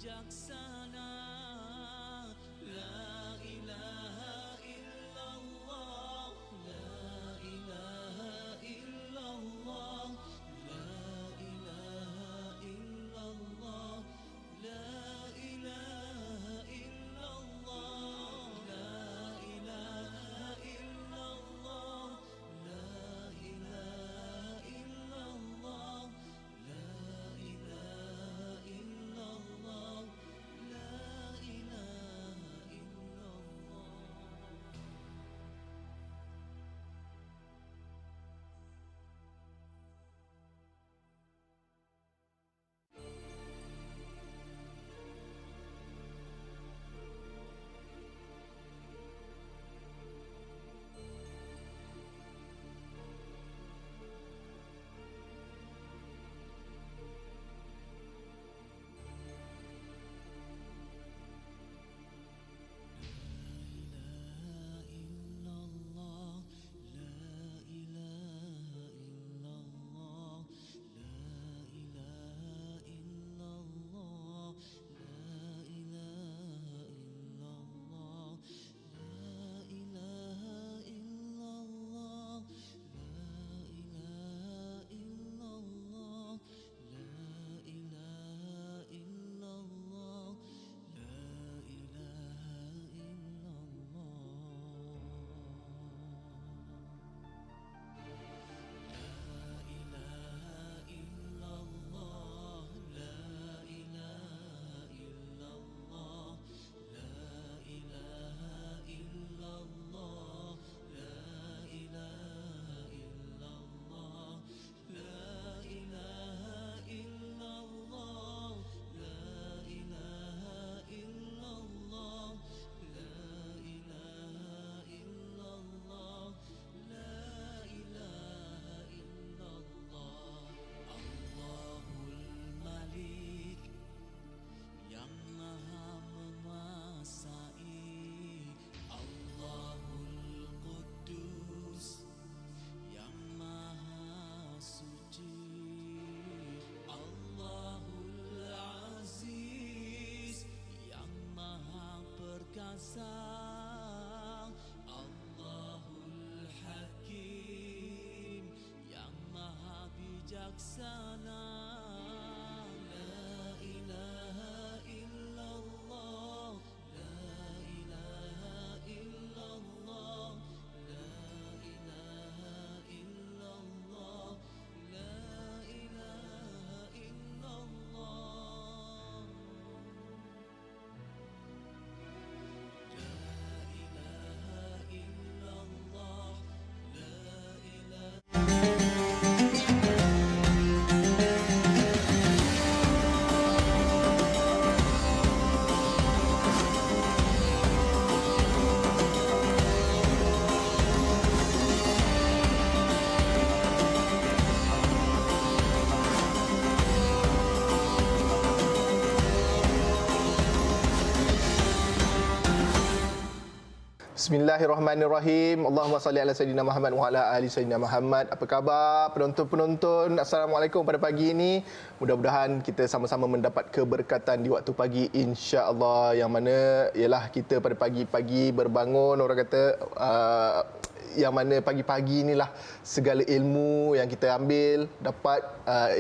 bijaksana. La ilaha illallah, la ilaha illallah, la ilaha illallah, la ilaha illallah, la ilaha illallah, la ilaha illallah, la ilaha illallah, la ilaha illallah. Allahul Hakim yang maha bijaksana. La ilaha illallah, la ilaha illallah, la ilaha illallah, la ilaha illallah. Bismillahirrahmanirrahim. Allahumma salli ala Sayyidina Muhammad wa ala ali Sayyidina Muhammad. Apa khabar penonton-penonton? Assalamualaikum pada pagi ini. Mudah-mudahan kita sama-sama mendapat keberkatan di waktu pagi, insya-Allah, yang mana ialah kita pada pagi-pagi berbangun, orang kata yang mana pagi-pagi inilah segala ilmu yang kita ambil dapat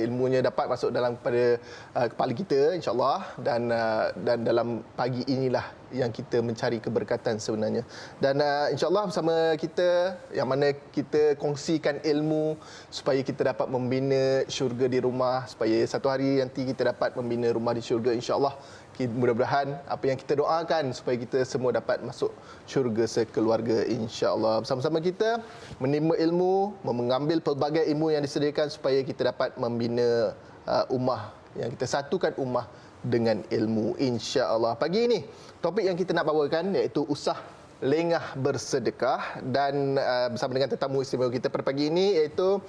ilmunya dapat masuk dalam pada kepala kita, insya-Allah, dan dalam pagi inilah yang kita mencari keberkatan sebenarnya. Dan insya-Allah bersama kita yang mana kita kongsikan ilmu supaya kita dapat membina syurga di rumah, supaya satu hari nanti kita dapat membina rumah di syurga, insya-Allah. Mudah-mudahan apa yang kita doakan supaya kita semua dapat masuk syurga sekeluarga, insya-Allah. Bersama-sama kita menimba ilmu, mengambil pelbagai ilmu yang disediakan supaya kita dapat membina ummah, yang kita satukan ummah dengan ilmu, insya-Allah. Pagi ini topik yang kita nak bawakan iaitu usah lengah bersedekah, dan bersama dengan tetamu istimewa kita pada pagi ini iaitu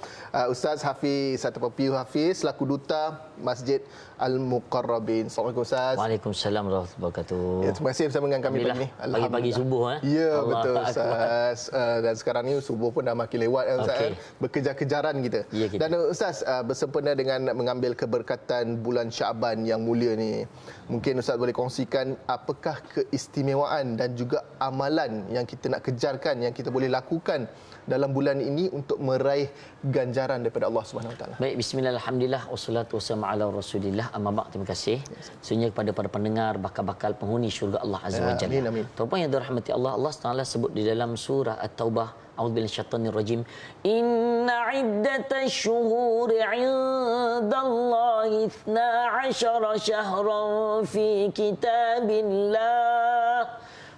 Ustaz Hafiz ataupun PU Hafiz selaku duta Masjid Al-Muqarrabin. Assalamualaikum Ustaz. Waalaikumsalam warahmatullahi wabarakatuh. Ya, terima kasih bersama dengan kami pagi ini. Pagi-pagi subuh Ya, Allah betul Akbar. Ustaz. Dan sekarang ni subuh pun dah makin lewat Ustaz. Okey. Berkejar-kejaran kita. Ya, kita. Dan Ustaz bersempena dengan mengambil keberkatan bulan Syaban yang mulia ni, mungkin Ustaz boleh kongsikan apakah keistimewaan dan juga amalan yang kita nak kejarkan, yang kita boleh lakukan dalam bulan ini untuk meraih ganjaran daripada Allah Subhanahu Wa Taala. Baik, bismillah, alhamdulillah, wassalatu wassalamu ala rasulillah. Amma ba'd, terima kasih. Sebenarnya kepada para pendengar, bakal-bakal penghuni syurga Allah Azza wa Jalla. Amin, amin. Tuan-tuan yang dirahmati Allah, Allah Taala sebut di dalam surah At-Taubah, a'udzubillahi minasyaitanir rajim, inna iddatash syuhuri 'indallahi 12 syahran fi kitabillah.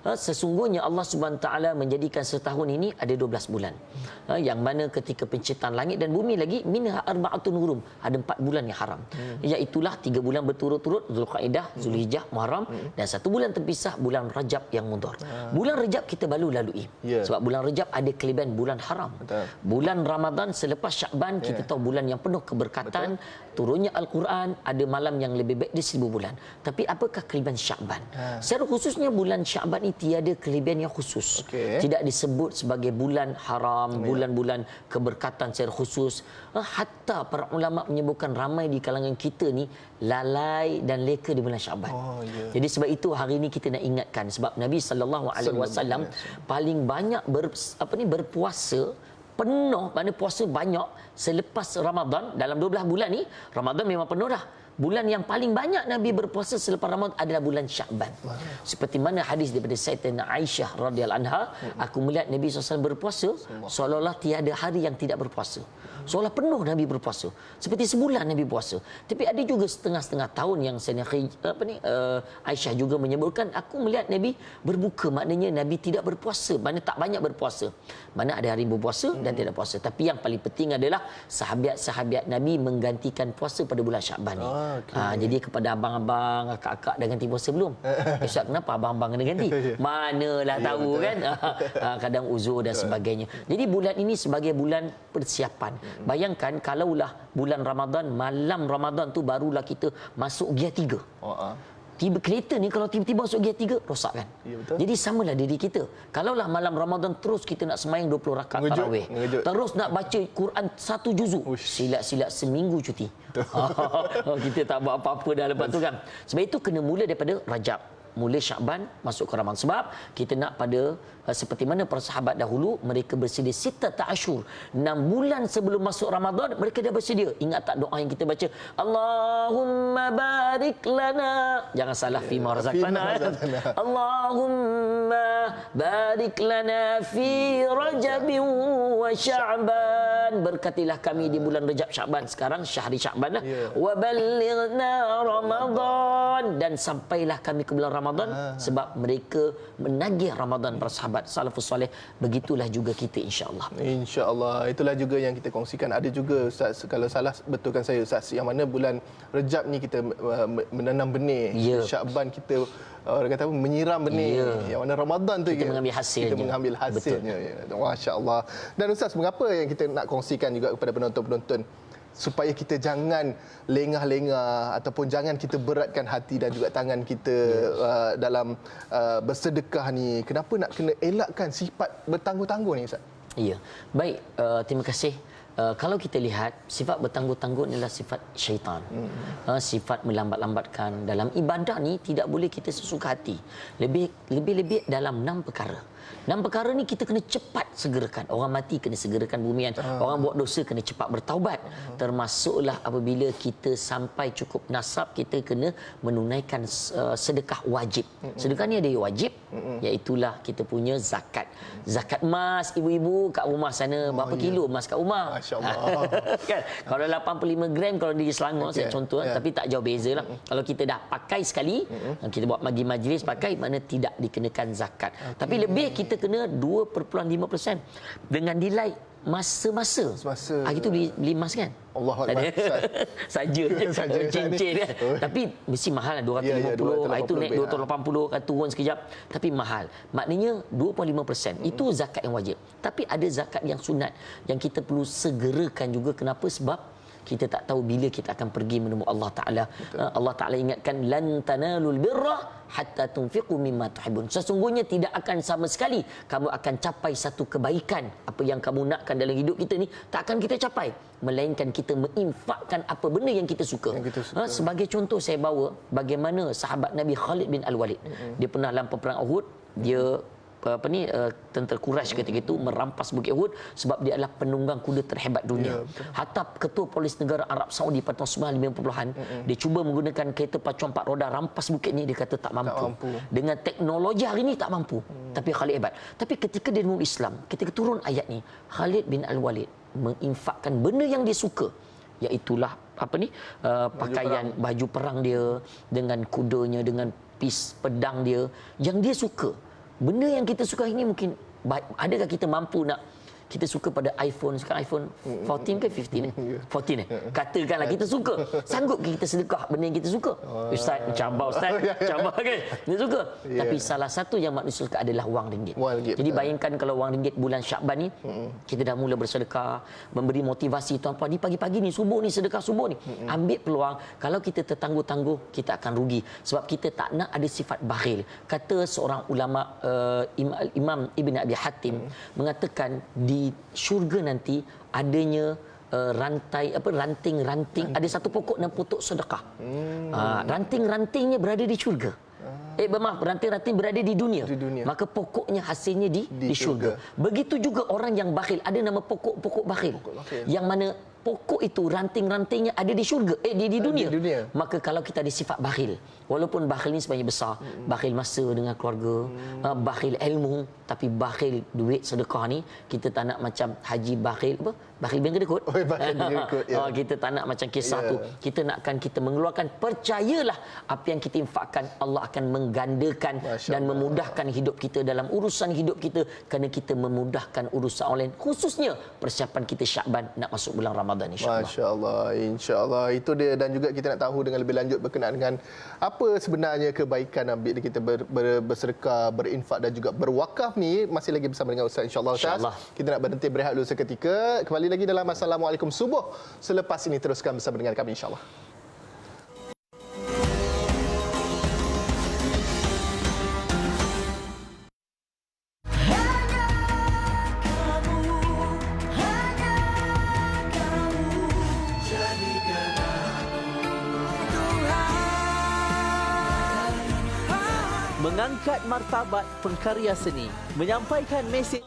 Sesungguhnya Allah Subhanahu Wa Taala menjadikan setahun ini ada 12 bulan. Yang mana ketika penciptaan langit dan bumi lagi minha arba'atun hurum, ada 4 bulan yang haram. Iaitulah 3 bulan berturut-turut, Zulqaidah, Zulhijjah, Muharram, dan 1 bulan terpisah, bulan Rajab yang mundur. Bulan Rajab kita baru lalui. Sebab bulan Rajab ada kelebihan bulan haram. Bulan Ramadan selepas Syakban kita tahu bulan yang penuh keberkatan, turunnya Al-Quran, ada malam yang lebih baik di 1000 bulan. Tapi apakah kelebihan Syakban? Secara khususnya bulan Syakban ini tiada kelebihan yang khusus. Tidak disebut sebagai bulan haram, bulan-bulan keberkatan secara khusus. Hatta para ulama menyebutkan ramai di kalangan kita ni lalai dan leka di bulan Syakban. Jadi sebab itu hari ini kita nak ingatkan, sebab Nabi SAW paling banyak berpuasa penuh, mana puasa banyak selepas Ramadan. Dalam 12 bulan ni Ramadan memang penuh dah. Bulan yang paling banyak Nabi berpuasa selepas Ramadan adalah bulan Syakban. Seperti mana hadis daripada Sayyidatina Aisyah radhiyallahu anha, aku melihat Nabi SAW berpuasa seolah-olah tiada hari yang tidak berpuasa. Seolah penuh Nabi berpuasa. Seperti sebulan Nabi puasa. Tapi ada juga setengah-setengah tahun yang Aisyah juga menyebutkan, aku melihat Nabi berbuka, maknanya Nabi tidak berpuasa, maknanya tak banyak berpuasa. Mana ada hari berpuasa dan tidak puasa. Tapi yang paling penting adalah sahabat-sahabat Nabi menggantikan puasa pada bulan Syakban ni. Jadi kepada abang-abang, akak-akak dah ganti puasa belum? Ustaz, kenapa abang-abang kena ganti? Manalah tahu kan? Kadang uzur dan sebagainya. Jadi bulan ini sebagai bulan persiapan. Bayangkan kalaulah bulan Ramadan, malam Ramadan tu barulah kita masuk gear 3. Tiba kereta ni kalau tiba-tiba masuk gear 3 rosak kan. Jadi samalah diri kita. Kalaulah malam Ramadan terus kita nak sembahyang 20 rakaat tarawih. Terus nak baca Quran 1 juzuk. Silat-silat seminggu cuti. Kita tak buat apa-apa dah lepas tu kan. Sebab itu kena mula daripada Rajab. Mula Syakban masuk ke Ramadan. Sebab kita nak pada seperti mana para sahabat dahulu, mereka bersedia sittata asyhur, 6 bulan sebelum masuk Ramadan mereka dah bersedia. Ingat tak doa yang kita baca? Allahumma barik lana, jangan salah, fima razaqtana. Allahumma barik lana fi Rajab wa Sya'ban, berkatilah kami di bulan Rajab Sya'ban, sekarang syahri Sya'ban lah. Wa ballighna Ramadan, dan sampailah kami ke bulan Ramadan. Sebab mereka menagih Ramadan, para sahabat salafus soleh. Begitulah juga kita, insya-Allah. Insya-Allah. Itulah juga yang kita kongsikan. Ada juga Ustaz, kalau salah betulkan saya Ustaz, yang mana bulan Rejab ni kita menanam benih. Syakban kita orang kata menyiram benih. Yang mana Ramadan tu kita mengambil hasilnya. Kita mengambil hasilnya. Masya-Allah. Dan Ustaz, mengapa yang kita nak kongsikan juga kepada penonton-penonton, supaya kita jangan lengah-lengah ataupun jangan kita beratkan hati dan juga tangan kita dalam bersedekah ni. Kenapa nak kena elakkan sifat bertangguh-tangguh ni Ustaz? Ya. Baik, terima kasih. Kalau kita lihat, sifat bertangguh-tangguh adalah sifat syaitan. Sifat melambat-lambatkan. Dalam ibadah ni tidak boleh kita sesuka hati. Lebih-lebih dalam 6 perkara. 6 perkara ni kita kena cepat segerakan. Orang mati kena segerakan bumian. Orang buat dosa kena cepat bertaubat. Termasuklah apabila kita sampai cukup nasab, kita kena menunaikan sedekah wajib. Sedekah ni ada yang wajib, iaitulah kita punya zakat. Zakat emas, ibu-ibu kat rumah sana, berapa kilo emas kat rumah? Masya-Allah. Kan? Kalau 85 gram kalau di Selangor, saya contoh, tapi tak jauh beza lah. Kalau kita dah pakai sekali, kita buat bagi majlis pakai, mana tidak dikenakan zakat. Tapi lebih kita kena 2.5% dengan nilai masa-masa. Semasa. Gitu beli emas kan? Allahu Akbar. Saja Saja cincin kan. Tapi mesti mahal lah, 250. Itu naik 280, kan turun sekejap, tapi mahal. Maknanya 25%. Itu zakat yang wajib. Tapi ada zakat yang sunat yang kita perlu segerakan juga. Kenapa? Sebab kita tak tahu bila kita akan pergi menemui Allah Ta'ala. Allah Ta'ala ingatkan, lan tanalul birra hatta tunfiqu mimma tuhibbun. Sesungguhnya tidak akan sama sekali kamu akan capai satu kebaikan. Apa yang kamu nakkan dalam hidup kita ni, tak akan kita capai. Melainkan kita menginfakkan apa benda yang kita suka. Sebagai contoh saya bawa bagaimana sahabat Nabi Khalid bin Al-Walid. Dia pernah dalam peperang Uhud, dia tentera Quraisy ketika itu merampas Bukit Uhud sebab dia adalah penunggang kuda terhebat dunia. Hatta ketua polis negara Arab Saudi pada tahun 1950-an, dia cuba menggunakan kereta pacuan 4 roda rampas bukit ni, dia kata tak mampu. Dengan teknologi hari ni tak mampu. Tapi Khalid hebat. Tapi ketika dia memeluk Islam, ketika turun ayat ni, Khalid bin Al-Walid menginfakkan benda yang dia suka, iaitulah pakaian baju perang dia, dengan kudanya, dengan pedang dia yang dia suka. Benda yang kita suka ini mungkin, adakah kita mampu nak, kita suka pada iPhone, sekarang iPhone 14 ke 15 14 katakanlah kita suka, sanggup kita sedekah benda yang kita suka? Ustaz, cabar Ustaz, cabar kan? Dia suka. Tapi salah satu yang manusia suka adalah wang ringgit. Jadi bayangkan kalau wang ringgit bulan Syakban ni, kita dah mula bersedekah, memberi motivasi tuan-puan ni pagi-pagi ni, subuh ni, sedekah subuh ni. Ambil peluang. Kalau kita tertangguh-tangguh, kita akan rugi. Sebab kita tak nak ada sifat bakhil. Kata seorang ulama, Imam Ibn Abi Hatim, mengatakan di syurga nanti adanya ranting-ranting, ada satu pokok dan pokok sedekah. Ranting-rantingnya berada di syurga. Ranting-ranting berada di dunia. Maka pokoknya hasilnya di syurga. Begitu juga orang yang bakhil, ada nama pokok bakhil. Yang mana pokok itu ranting-rantingnya ada di syurga, di dunia. Maka kalau kita ada sifat bakhil, walaupun bakhil ni sebenarnya besar, bakhil masa dengan keluarga, bakhil ilmu, tapi bakhil duit sedekah ni, kita tak nak macam Haji bakhil bakhil bin Kedekut. Kita tak nak macam kisah tu. Kita nakkan kita mengeluarkan, percayalah apa yang kita infakkan Allah akan menggandakan dan memudahkan hidup kita dalam urusan hidup kita, kerana kita memudahkan urusan orang lain, khususnya persiapan kita Syakban nak masuk bulan Ramadan, insya-Allah. Masya-Allah, insya-Allah. Itu dia. Dan juga kita nak tahu dengan lebih lanjut berkenaan dengan apa sebenarnya kebaikan bila kita bersedekah, berinfak dan juga berwakaf ni. Masih lagi bersama dengan Ustaz, insya-Allah. Ustaz, kita nak berhenti berehat dulu seketika. Kembali lagi dalam Assalamualaikum Subuh. Selepas ini teruskan bersama dengan kami, insya-Allah. Mengangkat martabat pengkarya seni, menyampaikan mesej.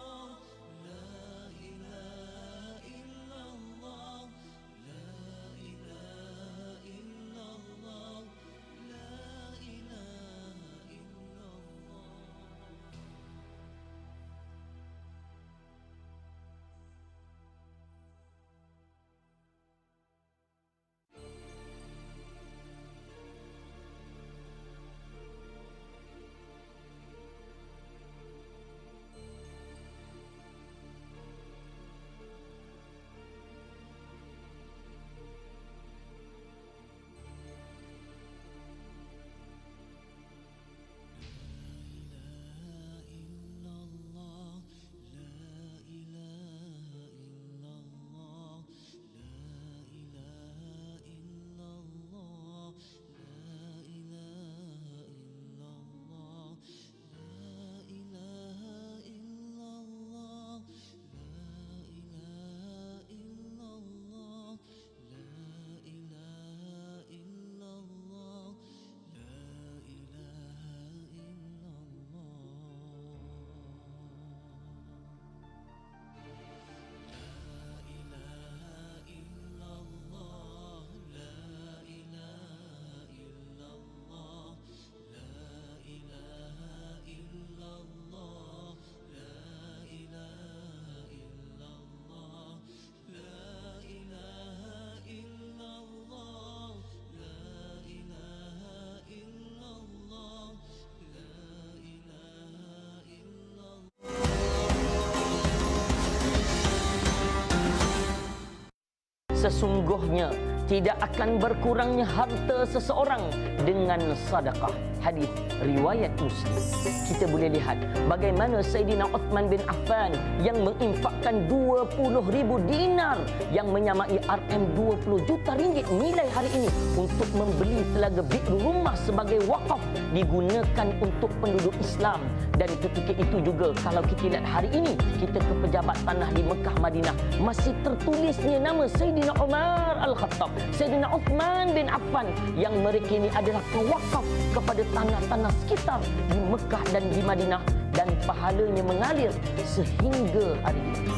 sesungguhnya tidak akan berkurangnya harta seseorang dengan sedekah. Hadis riwayat Muslim. Kita boleh lihat bagaimana Sayyidina Uthman bin Affan yang menginfakkan 20,000 dinar yang menyamai RM20 juta ringgit nilai hari ini untuk membeli telaga biru rumah sebagai wakaf digunakan untuk penduduk Islam. Dan ketika itu juga kalau kita lihat hari ini kita ke pejabat tanah di Mekah Madinah masih tertulisnya nama Sayyidina Umar Al-Khattab, Sayyidina Uthman bin Affan yang mereka ini adalah pewakaf kepada tanah-tanah sekitar di Mekah dan di Madinah dan pahalanya mengalir sehingga hari ini.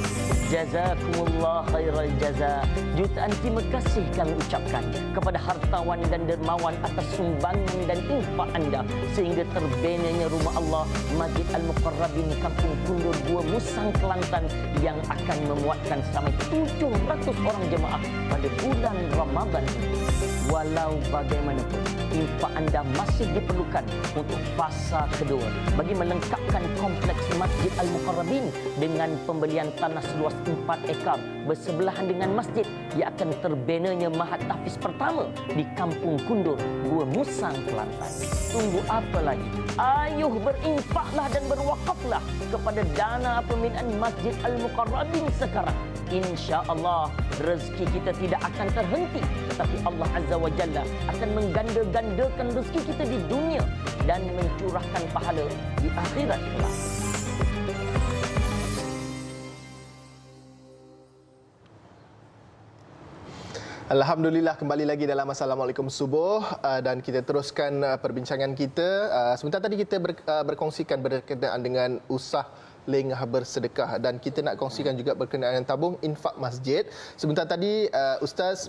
Jazakumullah khairal jaza. Jutaan terima kasih kami ucapkan kepada hartawan dan dermawan atas sumbangan dan infak anda sehingga terbinanya rumah Allah Masjid Al-Muqarrabin Kampung Kundur Gua Musang Kelantan yang akan memuatkan sampai 700 orang jemaah pada bulan Ramadan. Walau bagaimanapun infak anda masih diperlukan untuk fasa kedua bagi melengkapkan kompleks Masjid Al-Muqarrabin dengan pembelian tanah seluas 4 ekar bersebelahan dengan masjid yang akan terbinanya Mahat Tahfiz pertama di Kampung Kundur, Gua Musang, Kelantan. Tunggu apa lagi? Ayuh berinfaklah dan berwakaflah kepada dana pembinaan Masjid Al-Muqarrabin sekarang. Insya-Allah rezeki kita tidak akan terhenti, tetapi Allah Azza wa Jalla akan mengganda-gandakan rezeki kita di dunia dan mencurahkan pahala di akhirat kelak. Alhamdulillah, kembali lagi dalam Assalamualaikum Subuh dan kita teruskan perbincangan kita. Sebentar tadi kita berkongsikan berkenaan dengan usah lengah bersedekah dan kita nak kongsikan juga berkenaan dengan tabung infak masjid. Sebentar tadi Ustaz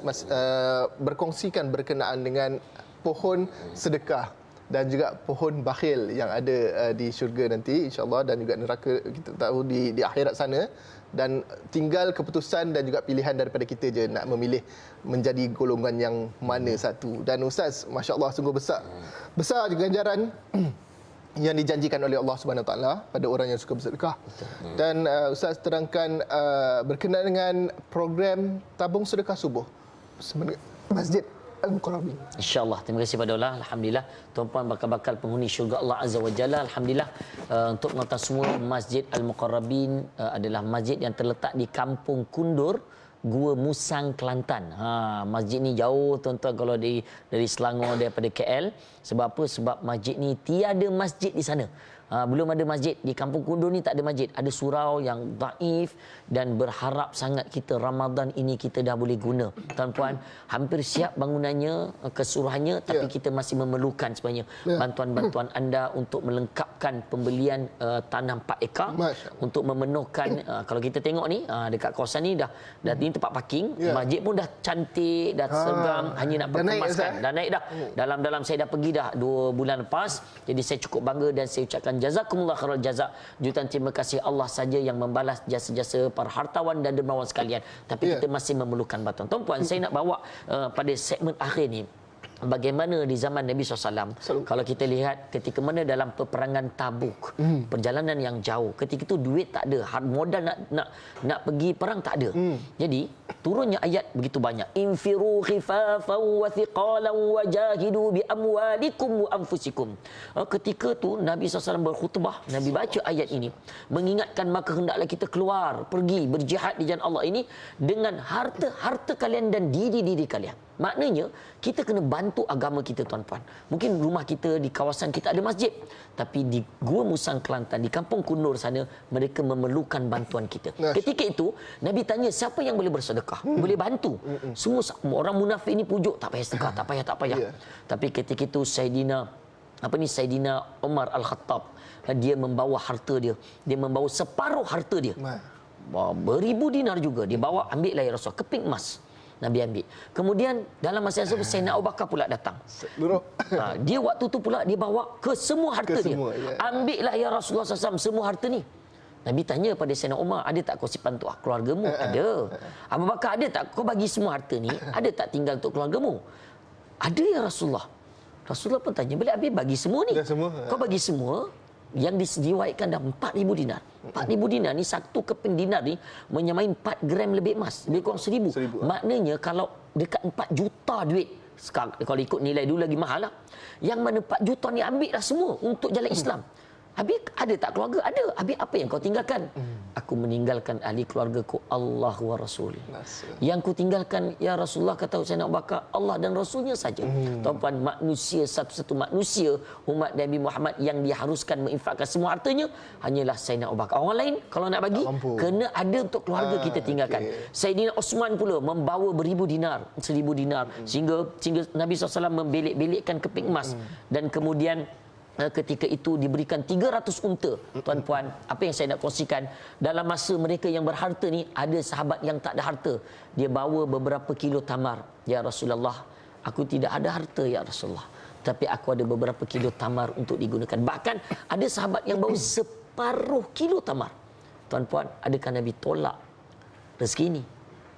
berkongsikan berkenaan dengan pohon sedekah dan juga pohon bakhil yang ada di syurga nanti insya-Allah dan juga neraka kita tahu di akhirat sana. Dan tinggal keputusan dan juga pilihan daripada kita je nak memilih menjadi golongan yang mana satu. Dan Ustaz, masya-Allah sungguh besar juga ganjaran yang dijanjikan oleh Allah Subhanahu Wa Taala pada orang yang suka bersedekah. Dan Ustaz terangkan berkenaan dengan program tabung sedekah subuh Masjid Al-Muqarrabin. InsyaAllah. Terima kasih pada Allah. Alhamdulillah. Tuan-puan bakal-bakal penghuni syurga Allah Azza wa Jalla. Alhamdulillah. Untuk mengatakan semua, Masjid Al-Muqarrabin adalah masjid yang terletak di Kampung Kundur, Gua Musang, Kelantan. Masjid ni jauh tuan-tuan kalau dari Selangor, daripada KL. Sebab apa? Sebab masjid ni tiada masjid di sana. Belum ada masjid. Di Kampung Kundur ni tak ada masjid. Ada surau yang daif dan berharap sangat kita Ramadan ini kita dah boleh guna. Tuan-puan, hampir siap bangunannya, keseluruhannya, tapi kita masih memerlukan sebenarnya bantuan-bantuan anda untuk melengkapkan pembelian tanah 4 ekar untuk memenuhkan kalau kita tengok ni dekat kawasan ni dah ini tempat parking, masjid pun dah cantik, dah seram, hanya nak perkemaskan. Dah naik dah. Dalam saya dah pergi dah 2 bulan lepas. Jadi saya cukup bangga dan saya ucapkan jazakumullah khairal jaza. Jutaan terima kasih Allah saja yang membalas jasa-jasa para hartawan dan dermawan sekalian. Tapi kita masih memerlukan bantuan. Tuan-puan, saya nak bawa pada segmen akhir ni. Bagaimana di zaman Nabi SAW, kalau kita lihat ketika mana dalam peperangan Tabuk, perjalanan yang jauh, ketika itu duit tak ada, modal nak pergi perang tak ada. Jadi turunnya ayat begitu banyak. Infiru khifafan wa thiqalan wa jahidu bi amwalikum wa anfusikum. Ketika tu Nabi SAW berkhutbah, Nabi baca ayat ini, mengingatkan maka hendaklah kita keluar, pergi berjihad di jalan Allah ini dengan harta kalian dan diri kalian. Maknanya kita kena bantu agama kita, tuan-puan. Mungkin rumah kita di kawasan kita ada masjid, tapi di Gua Musang Kelantan, di Kampung Kundur sana, mereka memerlukan bantuan kita. Ketika itu Nabi tanya siapa yang boleh bersedekah, boleh bantu. Semua orang munafik ini pujuk, tak payah sedekah, tak payah. Tapi ketika itu Sayyidina Umar Al-Khattab, dia membawa harta dia membawa separuh harta dia. Beribu dinar juga dia bawa, ambillah ya Rasul, keping emas. Nabi ambil. Kemudian dalam masa yang sama Sayyidina Abu Bakar pula datang. Dia waktu tu pula dia bawa ke semua harta dia. Ambillah ya Rasulullah SAW semua harta ni. Nabi tanya pada Sayyidina Umar, ada tak kau simpan untuk keluargamu? Ada. Abu Bakar, ada tak kau bagi semua harta ni? Ada tak tinggal untuk keluargamu? Ada ya Rasulullah. Rasulullah pun tanya, boleh habis bagi semua ni? Kau bagi semua? Yang diriwayatkan dah 4,000 dinar. 4,000 dinar ni, satu keping dinar ni menyamai 4 gram lebih emas, lebih kurang 1,000. Maknanya kalau dekat 4 juta duit, sekarang kalau ikut nilai dulu lagi mahal lah, yang mana 4 juta ni ambil dah semua untuk jalan Islam. Habis ada tak keluarga? Ada. Habis apa yang kau tinggalkan? Aku meninggalkan ahli keluargaku, Allah wa Rasul. Yang ku tinggalkan, ya Rasulullah, kata Sayyidina Abu Bakar, Allah dan Rasulnya saja. Tuan-tuan, manusia, satu-satu manusia umat Nabi Muhammad yang diharuskan menginfakkan semua hartanya hanyalah Sayyidina Abu Bakar. Orang lain kalau nak bagi, kena ada untuk keluarga kita tinggalkan. Sayyidina Osman pula membawa beribu dinar, 1,000 dinar, sehingga Nabi SAW membelik-belikkan keping emas. Dan kemudian ketika itu diberikan 300 unta. Tuan-puan, apa yang saya nak kongsikan, dalam masa mereka yang berharta ni, ada sahabat yang tak ada harta. Dia bawa beberapa kilo tamar. Ya Rasulullah, aku tidak ada harta ya Rasulullah, tapi aku ada beberapa kilo tamar untuk digunakan. Bahkan ada sahabat yang bawa separuh kilo tamar. Tuan-puan, adakah Nabi tolak rezeki ini?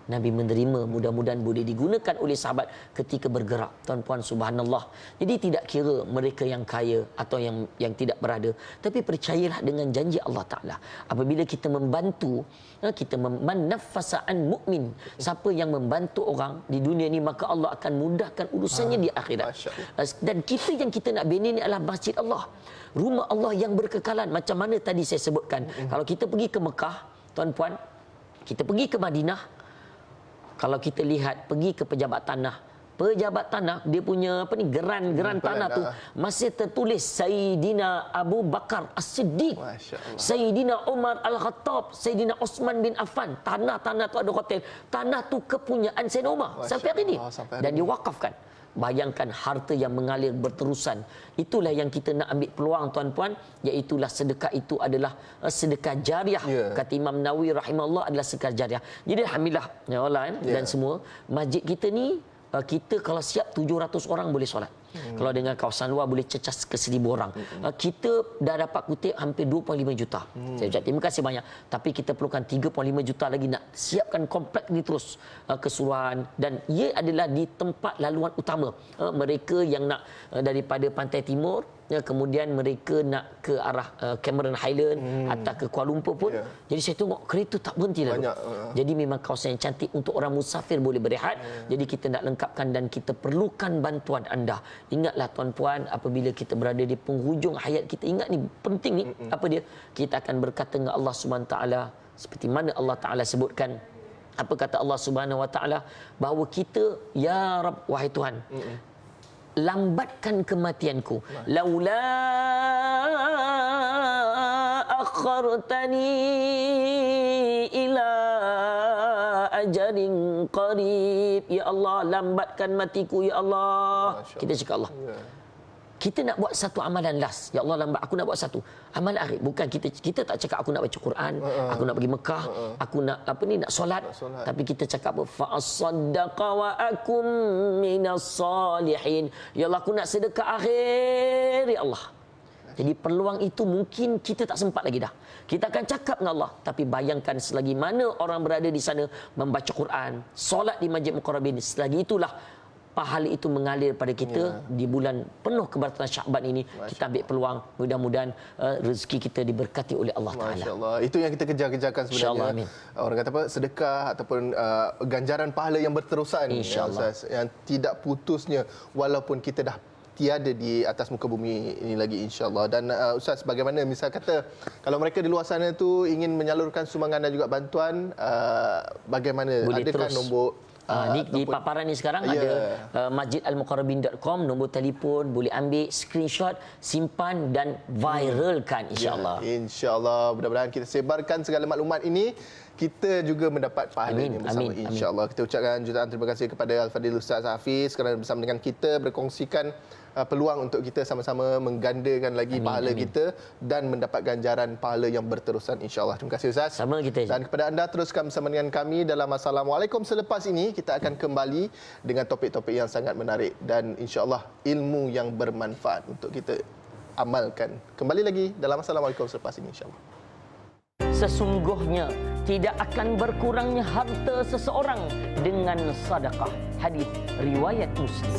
Nabi menerima, mudah-mudahan boleh digunakan oleh sahabat ketika bergerak. Tuan-puan, subhanallah. Jadi tidak kira mereka yang kaya atau yang tidak berada, tapi percayalah dengan janji Allah Ta'ala. Apabila kita membantu, kita man-naffasa'an mu'min, siapa yang membantu orang di dunia ini, maka Allah akan mudahkan urusannya di akhirat. Dan kita yang kita nak bina ini adalah masjid Allah, rumah Allah yang berkekalan. Macam mana tadi saya sebutkan, kalau kita pergi ke Mekah, tuan-puan, kita pergi ke Madinah, kalau kita lihat pergi ke pejabat tanah dia punya apa ni, geran tanah tu masih tertulis Sayyidina Abu Bakar As-Siddiq, Sayyidina Umar Al-Khattab, Sayyidina Osman bin Affan. Tanah tu ada hotel, tanah tu kepunyaan Sayyidina Umar sampai hari ini, dan diwakafkan. Bayangkan harta yang mengalir berterusan. Itulah yang kita nak ambil peluang, tuan-puan, iaitulah sedekah itu adalah sedekah jariah. Kata Imam Nawawi rahimahullah, adalah sedekah jariah. Jadi alhamdulillah ya Allah dan semua masjid kita ni, kita kalau siap 700 orang boleh solat. Kalau dengan kawasan luar boleh cecah ke 1,000 orang. Kita dah dapat kutip hampir 2.5 juta. Saya ucap terima kasih banyak. Tapi kita perlukan 3.5 juta lagi nak siapkan kompleks ni terus keseluruhan. Dan ia adalah di tempat laluan utama. Mereka yang nak daripada Pantai Timur, kemudian mereka nak ke arah Cameron Highland atau ke Kuala Lumpur pun. Jadi saya tengok kereta tak berhenti lalu. Jadi memang kawasan yang cantik untuk orang musafir boleh berehat. Jadi kita nak lengkapkan dan kita perlukan bantuan anda. Ingatlah tuan-puan, apabila kita berada di penghujung hayat kita, ingat ni penting ni, apa dia? Kita akan berkata dengan Allah Subhanahu Wa Taala seperti mana Allah Taala sebutkan. Apa kata Allah Subhanahu Wa Taala? Bahawa kita, ya Rabb, wahai Tuhan, lambatkan kematianku. Laula akhartani ila ajalin qarib. Ya Allah, lambatkan matiku ya Allah. Kita cakap Allah, kita nak buat satu amalan last. Ya Allah, lambat, aku nak buat satu amalan akhir. Bukan kita tak cakap aku nak baca Quran, aku nak pergi Mekah, aku nak nak solat. Tapi kita cakap fa as-saddaqa wa akum minas salihin. Ya Allah, aku nak sedekah akhir ya Allah. Jadi peluang itu mungkin kita tak sempat lagi dah. Kita akan cakap dengan Allah, tapi bayangkan selagi mana orang berada di sana membaca Quran, solat di Masjid Muqarrabin, selagi itulah pahala itu mengalir pada kita di bulan penuh keberkatan Syaban ini. Kita ambil peluang, mudah-mudahan rezeki kita diberkati oleh Allah Taala. Masya-Allah. Itu yang kita kejar-kejarkan sebenarnya. Orang kata apa, sedekah ataupun ganjaran pahala yang berterusan, ya Ustaz, yang tidak putusnya walaupun kita dah tiada di atas muka bumi ini lagi, insya-Allah. Dan Ustaz, bagaimana misal kata kalau mereka di luar sana tu ingin menyalurkan sumbangan dan juga bantuan, bagaimana? Boleh adakah terus nombor di paparan ni sekarang ada masjidalmuqarrabin.com, nombor telefon, boleh ambil screenshot, simpan dan viralkan, insya-Allah. Insya-Allah, mudah-mudahan kita sebarkan segala maklumat ini, kita juga mendapat pahalanya bersama, insya-Allah. Kita ucapkan jutaan terima kasih kepada Al-Fadhil Ustaz Hafiz kerana bersama dengan kita berkongsikan peluang untuk kita sama-sama menggandakan lagi pahala kita dan mendapat ganjaran pahala yang berterusan, insya-Allah. Terima kasih Ustaz. Sama kita. Dan kepada anda, teruskan bersama dengan kami dalam Assalamualaikum. Selepas ini kita akan kembali dengan topik-topik yang sangat menarik dan insya-Allah ilmu yang bermanfaat untuk kita amalkan. Kembali lagi dalam Assalamualaikum selepas ini, insya-Allah. Sesungguhnya tidak akan berkurangnya harta seseorang dengan sedekah. Hadis riwayat Muslim.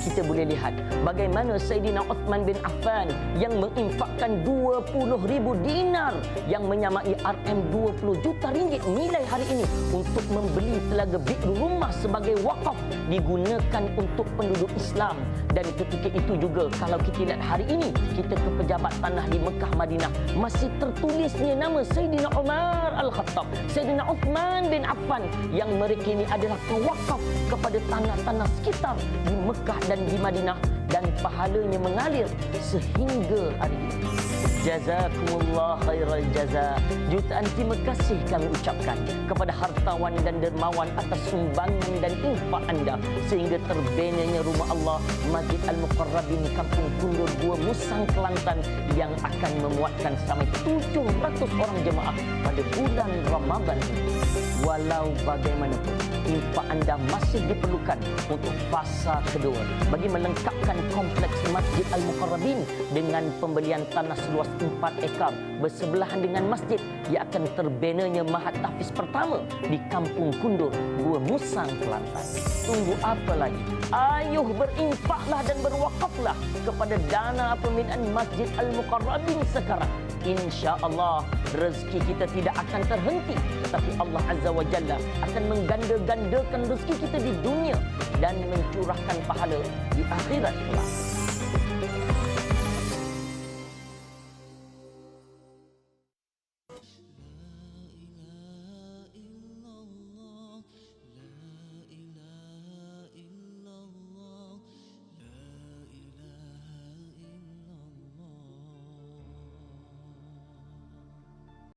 Kita boleh lihat bagaimana Sayyidina Uthman bin Affan yang menginfakkan 20,000 dinar yang menyamai RM20 juta ringgit nilai hari ini untuk membeli telaga bi'r rumah sebagai wakaf digunakan untuk penduduk Islam. Dan ketika itu juga kalau kita lihat hari ini kita ke pejabat tanah di Mekah Madinah masih tertulisnya nama Sayyidina Umar Al-Khattab, Sayyidina Uthman bin Affan yang mereka ini adalah pewakaf kepada tanah-tanah sekitar di Mekah dan di Madinah dan pahalanya mengalir sehingga hari ini. Jazakumullah khairal jaza. Jutaan terima kasih kami ucapkan kepada hartawan dan dermawan atas sumbangan dan infak anda sehingga terbinanya rumah Allah Masjid Al-Muqarrabin Kampung Kundur Gua Musang Kelantan yang akan memuatkan sampai 700 orang jemaah pada bulan Ramadan ini. Walau bagaimanapun infak anda masih diperlukan untuk fasa kedua bagi melengkapkan kompleks Masjid Al-Muqarrabin dengan pembelian tanah seluas 4 ekar bersebelahan dengan masjid yang akan terbinanya Mahat Tahfiz pertama di Kampung Kundur, Gua Musang, Kelantan. Tunggu apa lagi? Ayuh berinfaklah dan berwakaflah kepada dana pembinaan Masjid Al-Muqarrabin sekarang. Insya-Allah rezeki kita tidak akan terhenti, tetapi Allah Azza wa Jalla akan mengganda-gandakan rezeki kita di dunia dan mencurahkan pahala di akhirat kelak.